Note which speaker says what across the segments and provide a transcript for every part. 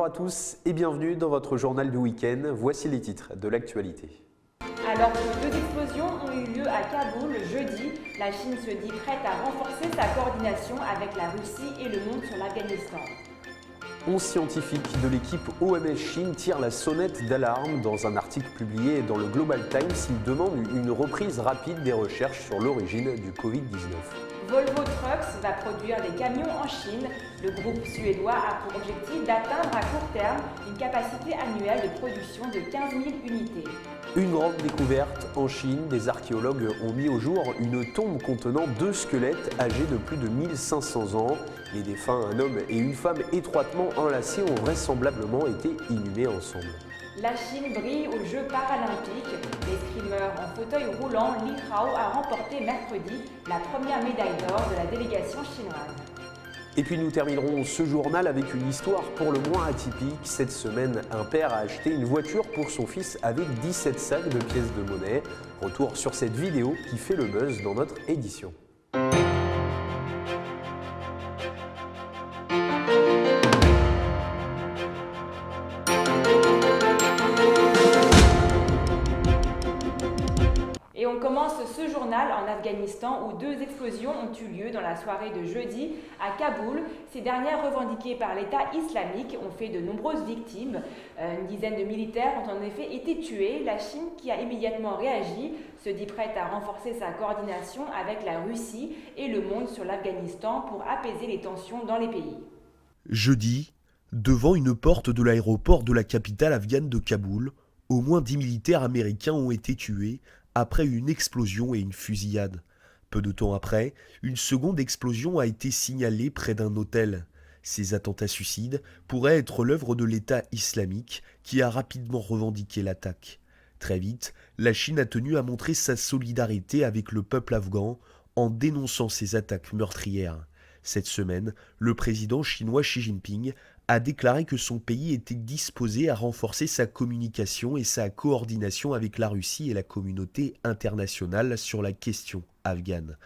Speaker 1: à tous et bienvenue dans votre journal du week-end. Voici les titres de l'actualité.
Speaker 2: Alors que deux explosions ont eu lieu à Kaboul jeudi, la Chine se dit prête à renforcer sa coordination avec la Russie et le monde sur l'Afghanistan.
Speaker 1: 11 scientifiques de l'équipe OMS Chine tirent la sonnette d'alarme. Dans un article publié dans le Global Times, ils demandent une reprise rapide des recherches sur l'origine du Covid-19.
Speaker 2: Volvo Trucks va produire des camions en Chine. Le groupe suédois a pour objectif d'atteindre à court terme une capacité annuelle de production de 15 000 unités.
Speaker 1: Une grande découverte en Chine, des archéologues ont mis au jour une tombe contenant 2 squelettes âgés de plus de 1500 ans. Les défunts, un homme et une femme étroitement enlacés, ont vraisemblablement été inhumés ensemble.
Speaker 2: La Chine brille aux Jeux paralympiques. L'escrimeur en fauteuil roulant Li Hao a remporté mercredi la première médaille d'or de la délégation chinoise.
Speaker 1: Et puis nous terminerons ce journal avec une histoire pour le moins atypique. Cette semaine, un père a acheté une voiture pour son fils avec 17 sacs de pièces de monnaie. Retour sur cette vidéo qui fait le buzz dans notre édition.
Speaker 2: Et on commence ce journal en Afghanistan où 2 explosions ont eu lieu dans la soirée de jeudi à Kaboul. Ces dernières, revendiquées par l'État islamique, ont fait de nombreuses victimes. Une dizaine de militaires ont en effet été tués. La Chine, qui a immédiatement réagi, se dit prête à renforcer sa coordination avec la Russie et le monde sur l'Afghanistan pour apaiser les tensions dans les pays.
Speaker 3: Jeudi, devant une porte de l'aéroport de la capitale afghane de Kaboul, au moins 10 militaires américains ont été tués après une explosion et une fusillade. Peu de temps après, une seconde explosion a été signalée près d'un hôtel. Ces attentats suicides pourraient être l'œuvre de l'État islamique qui a rapidement revendiqué l'attaque. Très vite, la Chine a tenu à montrer sa solidarité avec le peuple afghan en dénonçant ces attaques meurtrières. Cette semaine, le président chinois Xi Jinping a déclaré que son pays était disposé à renforcer sa communication et sa coordination avec la Russie et la communauté internationale sur la question afghane.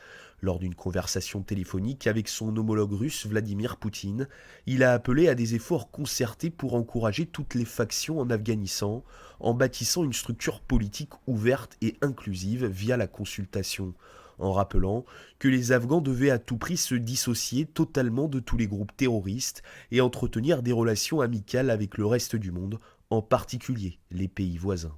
Speaker 3: Lors d'une conversation téléphonique avec son homologue russe Vladimir Poutine, il a appelé à des efforts concertés pour encourager toutes les factions en Afghanistan en bâtissant une structure politique ouverte et inclusive via la consultation, en rappelant que les Afghans devaient à tout prix se dissocier totalement de tous les groupes terroristes et entretenir des relations amicales avec le reste du monde, en particulier les pays voisins.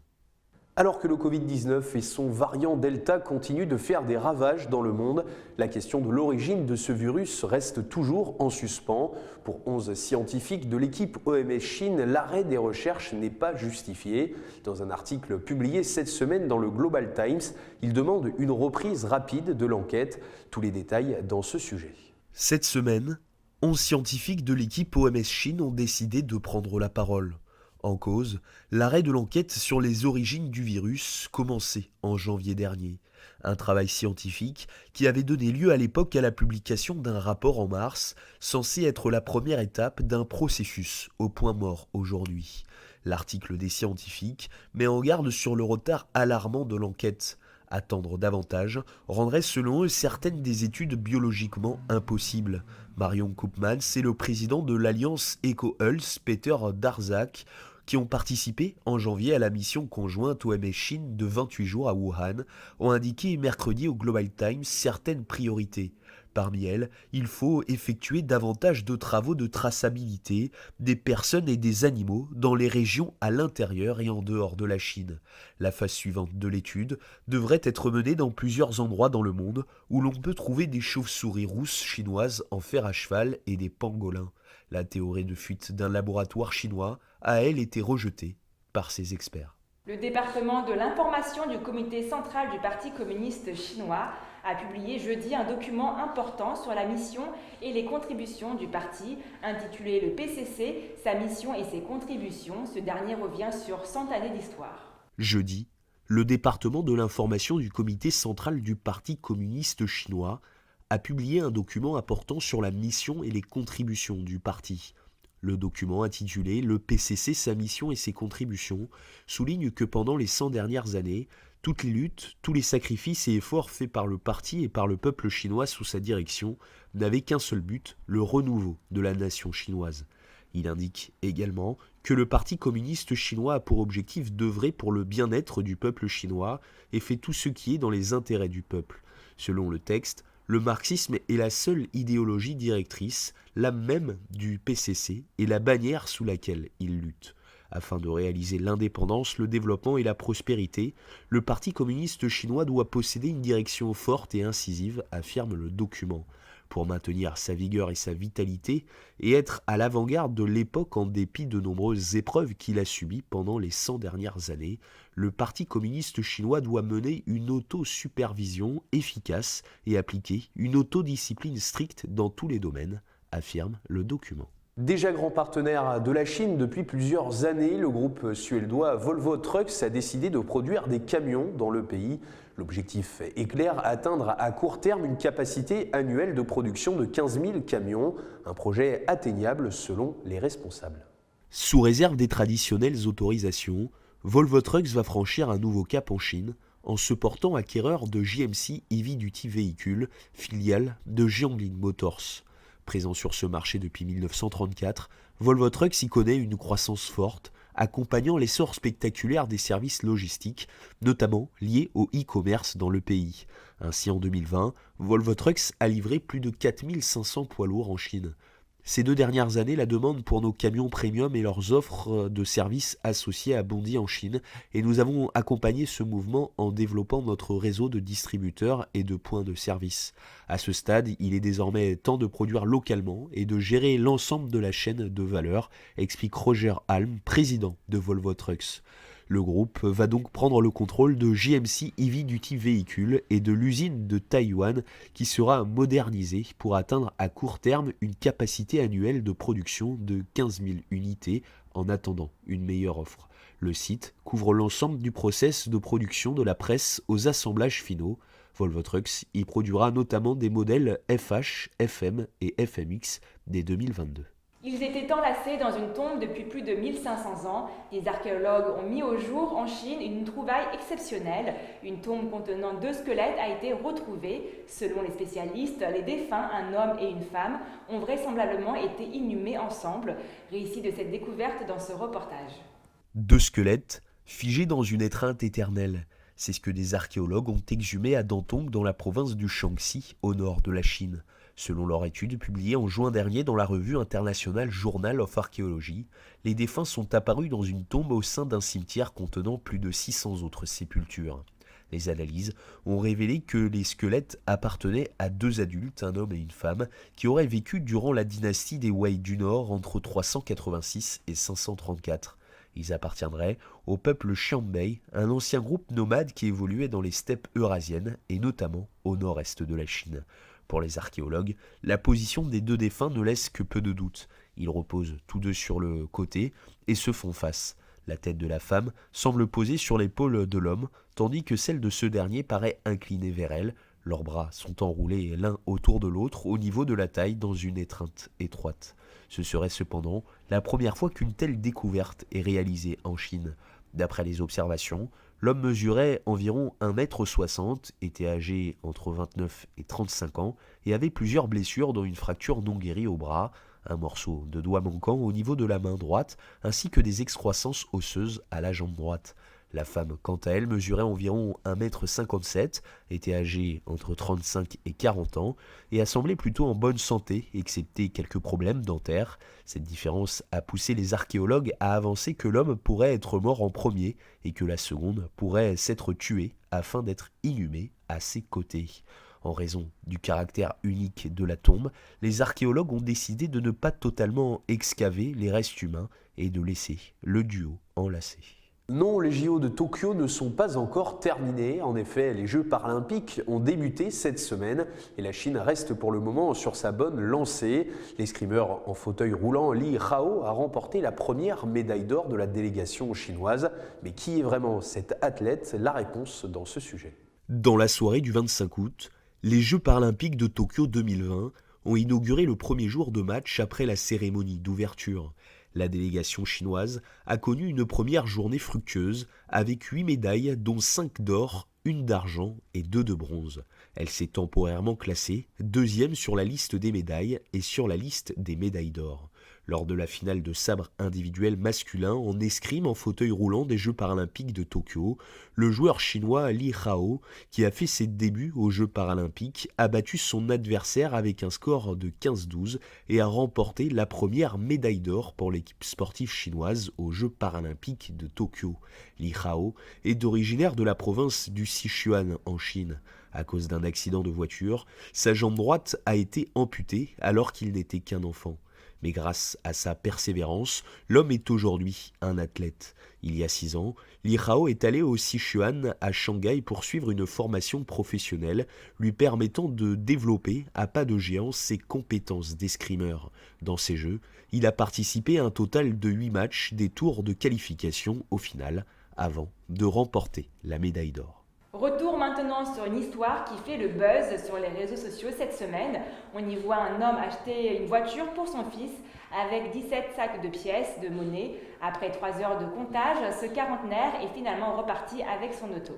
Speaker 1: Alors que le Covid-19 et son variant Delta continuent de faire des ravages dans le monde, la question de l'origine de ce virus reste toujours en suspens. Pour 11 scientifiques de l'équipe OMS Chine, l'arrêt des recherches n'est pas justifié. Dans un article publié cette semaine dans le Global Times, ils demandent une reprise rapide de l'enquête. Tous les détails dans ce sujet.
Speaker 3: Cette semaine, 11 scientifiques de l'équipe OMS Chine ont décidé de prendre la parole. En cause, l'arrêt de l'enquête sur les origines du virus commencé en janvier dernier. Un travail scientifique qui avait donné lieu à l'époque à la publication d'un rapport en mars, censé être la première étape d'un processus au point mort aujourd'hui. L'article des scientifiques met en garde sur le retard alarmant de l'enquête. Attendre davantage rendrait selon eux certaines des études biologiquement impossibles. Marion Koopmans est le président de l'alliance EcoHealth, Peter Daszak, qui ont participé en janvier à la mission conjointe OMS Chine de 28 jours à Wuhan, ont indiqué mercredi au Global Times certaines priorités. Parmi elles, il faut effectuer davantage de travaux de traçabilité des personnes et des animaux dans les régions à l'intérieur et en dehors de la Chine. La phase suivante de l'étude devrait être menée dans plusieurs endroits dans le monde où l'on peut trouver des chauves-souris rousses chinoises en fer à cheval et des pangolins. La théorie de fuite d'un laboratoire chinois a, elle, été rejetée par ces experts.
Speaker 2: Le département de l'information du comité central du Parti communiste chinois a publié jeudi un document important sur la mission et les contributions du parti, intitulé le PCC, sa mission et ses contributions. Ce dernier revient sur 100 années d'histoire.
Speaker 3: Jeudi, le département de l'information du comité central du Parti communiste chinois a publié un document important sur la mission et les contributions du parti. Le document intitulé « Le PCC, sa mission et ses contributions » souligne que pendant les 100 dernières années, toutes les luttes, tous les sacrifices et efforts faits par le parti et par le peuple chinois sous sa direction n'avaient qu'un seul but, le renouveau de la nation chinoise. Il indique également que le Parti communiste chinois a pour objectif d'œuvrer pour le bien-être du peuple chinois et fait tout ce qui est dans les intérêts du peuple. Selon le texte, le marxisme est la seule idéologie directrice, l'âme même du PCC et la bannière sous laquelle il lutte. Afin de réaliser l'indépendance, le développement et la prospérité, le Parti communiste chinois doit posséder une direction forte et incisive, affirme le document. Pour maintenir sa vigueur et sa vitalité, et être à l'avant-garde de l'époque en dépit de nombreuses épreuves qu'il a subies pendant les 100 dernières années, le Parti communiste chinois doit mener une autosupervision efficace et appliquer une autodiscipline stricte dans tous les domaines, affirme le document.
Speaker 1: Déjà grand partenaire de la Chine depuis plusieurs années, le groupe suédois Volvo Trucks a décidé de produire des camions dans le pays. L'objectif est clair, atteindre à court terme une capacité annuelle de production de 15 000 camions, un projet atteignable selon les responsables.
Speaker 3: Sous réserve des traditionnelles autorisations, Volvo Trucks va franchir un nouveau cap en Chine en se portant acquéreur de JMC Heavy Duty Vehicle, filiale de Jiangling Motors. Présent sur ce marché depuis 1934, Volvo Trucks y connaît une croissance forte, accompagnant l'essor spectaculaire des services logistiques, notamment liés au e-commerce dans le pays. Ainsi, en 2020, Volvo Trucks a livré plus de 4500 poids lourds en Chine. Ces 2 dernières années, la demande pour nos camions premium et leurs offres de services associés a bondi en Chine et nous avons accompagné ce mouvement en développant notre réseau de distributeurs et de points de service. À ce stade, il est désormais temps de produire localement et de gérer l'ensemble de la chaîne de valeur, explique Roger Halm, président de Volvo Trucks. Le groupe va donc prendre le contrôle de JMC Heavy Duty Vehicle et de l'usine de Taïwan qui sera modernisée pour atteindre à court terme une capacité annuelle de production de 15 000 unités en attendant une meilleure offre. Le site couvre l'ensemble du process de production de la presse aux assemblages finaux. Volvo Trucks y produira notamment des modèles FH, FM et FMX dès 2022.
Speaker 2: Ils étaient enlacés dans une tombe depuis plus de 1500 ans. Des archéologues ont mis au jour en Chine une trouvaille exceptionnelle. Une tombe contenant 2 squelettes a été retrouvée. Selon les spécialistes, les défunts, un homme et une femme, ont vraisemblablement été inhumés ensemble. Récit de cette découverte dans ce reportage.
Speaker 3: 2 squelettes figés dans une étreinte éternelle. C'est ce que des archéologues ont exhumé à Dantong dans la province du Shaanxi, au nord de la Chine. Selon leur étude publiée en juin dernier dans la revue internationale Journal of Archaeology, les défunts sont apparus dans une tombe au sein d'un cimetière contenant plus de 600 autres sépultures. Les analyses ont révélé que les squelettes appartenaient à 2 adultes, un homme et une femme, qui auraient vécu durant la dynastie des Wei du Nord entre 386 et 534. Ils appartiendraient au peuple Xianbei, un ancien groupe nomade qui évoluait dans les steppes eurasiennes et notamment au nord-est de la Chine. Pour les archéologues, la position des 2 défunts ne laisse que peu de doute. Ils reposent tous 2 sur le côté et se font face. La tête de la femme semble posée sur l'épaule de l'homme, tandis que celle de ce dernier paraît inclinée vers elle. Leurs bras sont enroulés l'un autour de l'autre au niveau de la taille dans une étreinte étroite. Ce serait cependant la première fois qu'une telle découverte est réalisée en Chine. D'après les observations, l'homme mesurait environ 1,60 m, était âgé entre 29 et 35 ans et avait plusieurs blessures dont une fracture non guérie au bras, un morceau de doigt manquant au niveau de la main droite ainsi que des excroissances osseuses à la jambe droite. La femme, quant à elle, mesurait environ 1,57 m, était âgée entre 35 et 40 ans et a semblé plutôt en bonne santé, excepté quelques problèmes dentaires. Cette différence a poussé les archéologues à avancer que l'homme pourrait être mort en premier et que la seconde pourrait s'être tuée afin d'être inhumée à ses côtés. En raison du caractère unique de la tombe, les archéologues ont décidé de ne pas totalement excaver les restes humains et de laisser le duo enlacé.
Speaker 1: Non, les JO de Tokyo ne sont pas encore terminés. En effet, les Jeux paralympiques ont débuté cette semaine et la Chine reste pour le moment sur sa bonne lancée. L'escrimeur en fauteuil roulant Li Hao a remporté la première médaille d'or de la délégation chinoise. Mais qui est vraiment cet athlète? La réponse dans ce sujet.
Speaker 3: Dans la soirée du 25 août, les Jeux paralympiques de Tokyo 2020 ont inauguré le premier jour de match après la cérémonie d'ouverture. La délégation chinoise a connu une première journée fructueuse avec 8 médailles dont 5 d'or, 1 d'argent et 2 de bronze. Elle s'est temporairement classée 2e sur la liste des médailles et sur la liste des médailles d'or. Lors de la finale de sabre individuel masculin en escrime en fauteuil roulant des Jeux paralympiques de Tokyo, le joueur chinois Li Hao, qui a fait ses débuts aux Jeux paralympiques, a battu son adversaire avec un score de 15-12 et a remporté la première médaille d'or pour l'équipe sportive chinoise aux Jeux paralympiques de Tokyo. Li Hao est originaire de la province du Sichuan en Chine. À cause d'un accident de voiture, sa jambe droite a été amputée alors qu'il n'était qu'un enfant. Mais grâce à sa persévérance, l'homme est aujourd'hui un athlète. Il y a 6 ans, Li Hao est allé au Sichuan à Shanghai pour suivre une formation professionnelle lui permettant de développer à pas de géant ses compétences d'escrimeur. Dans ces Jeux, il a participé à un total de 8 matchs des tours de qualification au final, avant de remporter la médaille d'or.
Speaker 2: Retour maintenant sur une histoire qui fait le buzz sur les réseaux sociaux cette semaine. On y voit un homme acheter une voiture pour son fils avec 17 sacs de pièces de monnaie. Après 3 heures de comptage, ce quarantenaire est finalement reparti avec son auto.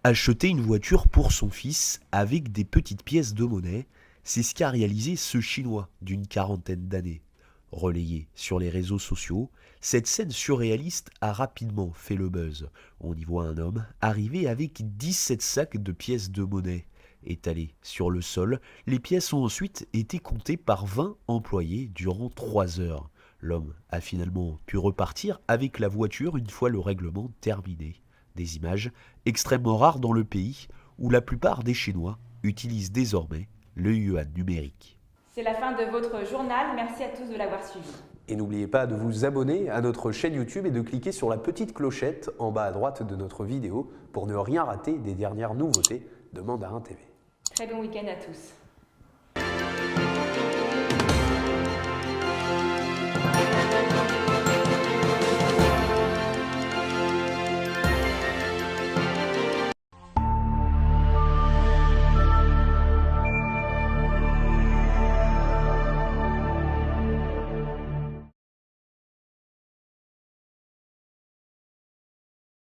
Speaker 3: Acheter une voiture pour son fils avec des petites pièces de monnaie, c'est ce qu'a réalisé ce Chinois d'une quarantaine d'années. Relayée sur les réseaux sociaux, cette scène surréaliste a rapidement fait le buzz. On y voit un homme arriver avec 17 sacs de pièces de monnaie. Étalés sur le sol, les pièces ont ensuite été comptées par 20 employés durant 3 heures. L'homme a finalement pu repartir avec la voiture une fois le règlement terminé. Des images extrêmement rares dans le pays où la plupart des Chinois utilisent désormais le yuan numérique.
Speaker 2: C'est la fin de votre journal. Merci à tous de l'avoir suivi.
Speaker 1: Et n'oubliez pas de vous abonner à notre chaîne YouTube et de cliquer sur la petite clochette en bas à droite de notre vidéo pour ne rien rater des dernières nouveautés de Mandarin TV.
Speaker 2: Très bon week-end à tous.